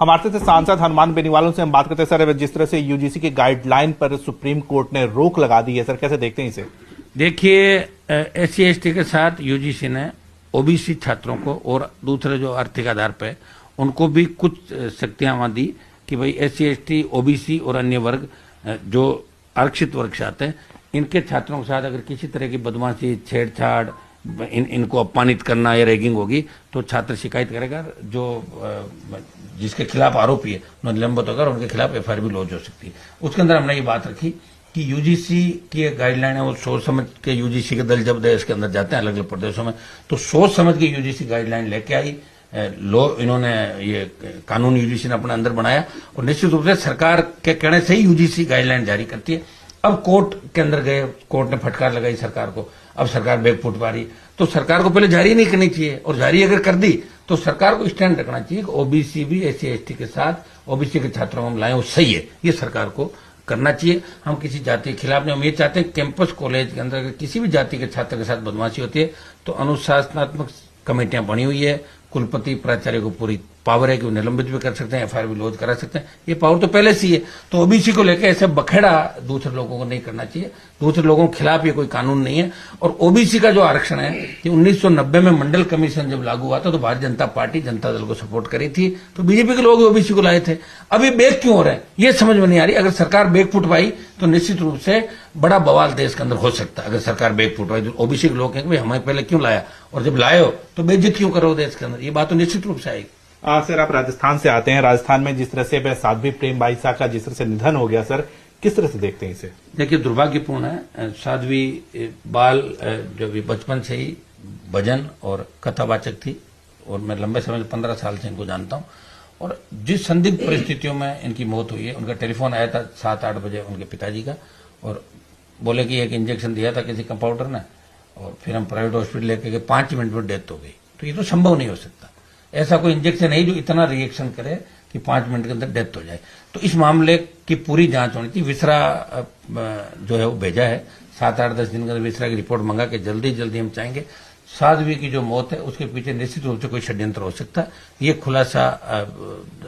हमारे साथ सांसद हनुमान बेनीवाल से हम बात करते हैं। सर, जिस तरह से यूजीसी की गाइडलाइन पर सुप्रीम कोर्ट ने रोक लगा दी है, सर कैसे देखते हैं इसे? देखिए, SC/ST के साथ यूजीसी ने ओबीसी छात्रों को और दूसरे जो आर्थिक आधार पे उनको भी कुछ शक्तियां दी कि भाई SC/ST, ओबीसी और अन्य वर्ग जो आरक्षित वर्ग से आते हैं, इनके छात्रों के साथ अगर किसी तरह की बदमाशी, छेड़छाड़, इनको अपमानित करना या रैगिंग होगी तो छात्र शिकायत करेगा। जो जिसके खिलाफ आरोपी है उन्हें निलंबित होगा और उनके खिलाफ FIR भी लॉन्च हो सकती है। उसके अंदर हमने ये बात रखी कि यूजीसी की गाइडलाइन है, वो सोच समझ के यूजीसी के दल जब देश के अंदर जाते हैं अलग अलग प्रदेशों में, तो सोच समझ के यूजीसी गाइडलाइन लेके आई। इन्होंने ये कानून यूजीसी ने अपने अंदर बनाया और निश्चित रूप से सरकार के कहने से ही यूजीसी गाइडलाइन जारी करती है। अब कोर्ट के अंदर गए, कोर्ट ने फटकार लगाई सरकार को, अब सरकार बैक फुट पा रही, तो सरकार को पहले जारी नहीं करनी चाहिए, और जारी अगर कर दी तो सरकार को स्टैंड रखना चाहिए कि ओबीसी भी SC/ST के साथ ओबीसी के छात्रों को हम लाएं, वो सही है, ये सरकार को करना चाहिए। हम किसी जाति के खिलाफ नहीं, हम ये चाहते हैं कैंपस कॉलेज के अंदर अगर किसी भी जाति के छात्र के साथ बदमाशी होती है तो अनुशासनात्मक कमेटियां बनी हुई है, कुलपति प्राचार्य को पूरी पावर है कि वो निलंबित भी कर सकते हैं, FIR भी लॉन्च करा सकते हैं, ये पावर तो पहले से ही है। तो ओबीसी को लेकर ऐसे बखेड़ा दूसरे लोगों को नहीं करना चाहिए, दूसरे लोगों के खिलाफ ये कोई कानून नहीं है। और ओबीसी का जो आरक्षण है कि 1990 में मंडल कमीशन जब लागू हुआ था तो भारतीय जनता पार्टी जनता दल को सपोर्ट करी थी, तो बीजेपी के लोग ओबीसी को लाए थे। अब ये बैक क्यों हो रहे हैं ये समझ में नहीं आ रही। अगर सरकार बैक फुट पाई तो निश्चित रूप से बड़ा बवाल देश के अंदर हो सकता है। अगर सरकार बैक फुट पाई तो ओबीसी के लोग कहेंगे भाई हमें पहले क्यों लाया, और जब लाए हो तो बेइज्जत क्यों करो देश के अंदर, ये बात तो निश्चित रूप से आएगी। सर, आप राजस्थान से आते हैं। राजस्थान में जिस तरह से साध्वी प्रेमबाई शाह का जिस तरह से निधन हो गया, सर किस तरह से देखते हैं इसे? देखिए, दुर्भाग्यपूर्ण है। साध्वी बाल जो भी बचपन से ही भजन और कथावाचक थी, और मैं लंबे समय से 15 साल से इनको जानता हूं, और जिस संदिग्ध परिस्थितियों में इनकी मौत हुई है, उनका टेलीफोन आया था 7-8 बजे उनके पिताजी का, और बोले कि एक इंजेक्शन दिया था किसी कंपाउंडर ने, और फिर हम प्राइवेट हॉस्पिटल लेके गए, 5 मिनट में डेथ हो गई। तो ये तो संभव नहीं हो सकता, ऐसा कोई इंजेक्शन है जो इतना रिएक्शन करे कि 5 मिनट के अंदर डेथ हो जाए। तो इस मामले की पूरी जांच होनी चाहिए। विसरा जो है वो भेजा है, 7-8-10 दिन के अंदर विसरा की रिपोर्ट मंगा के जल्दी जल्दी हम चाहेंगे। साध्वी की जो मौत है उसके पीछे निश्चित रूप से कोई षड्यंत्र हो सकता है। ये खुलासा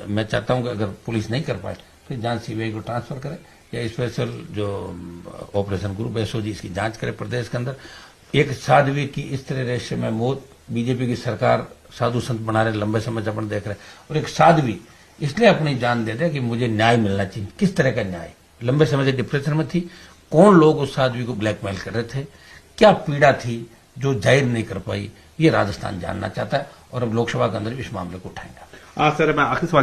मैं चाहता हूं कि अगर पुलिस नहीं कर पाए तो जांच CBI को ट्रांसफर करे, या स्पेशल जो ऑपरेशन ग्रुप SOG इसकी जांच करे प्रदेश के अंदर। एक साध्वी की इस तरह रहस्यमय मौत, बीजेपी की सरकार साधु संत बना रहे, लंबे समय से अपन देख रहे हैं, और एक साध्वी इसलिए अपनी जान दे दे कि मुझे न्याय मिलना चाहिए। किस तरह का न्याय? लंबे समय से डिप्रेशन में थी, कौन लोग उस साध्वी को ब्लैकमेल कर रहे थे, क्या पीड़ा थी जो जाहिर नहीं कर पाई, ये राजस्थान जानना चाहता है, और अब लोकसभा के अंदर इस मामले को उठाएंगे। सर, मैं आखिरी सवाल